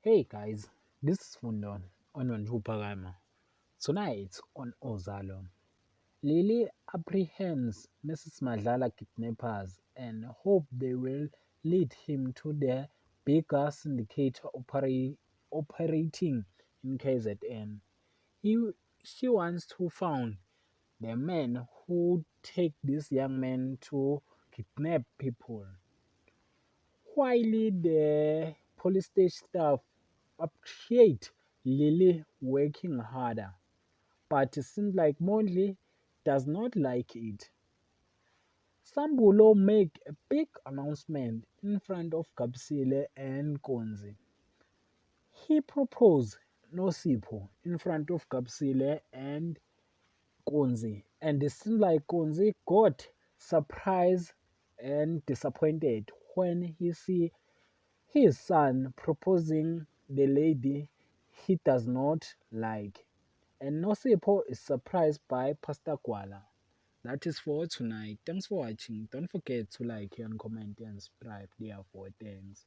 Hey guys, this is Fundon on Wanjupagama. Tonight on Uzalo, Lily apprehends Mrs. Madlala kidnappers and hope they will lead him to the bigger syndicate operating in KZN. He, she wants to find the men who take this young man to kidnap people. While the police station staff appreciate Lily working harder, but it seems like Monley does not like it. Sambulo make a big announcement in front of Kapsile and Konzi. He proposed Nosipho in front of Kapsile and Konzi, and it seems like Konzi got surprised and disappointed when he see his son proposing the lady he does not like. And Nosipho is surprised by Pastor Kwala. That is for tonight. Thanks for watching. Don't forget to like and comment and subscribe. Therefore, thanks.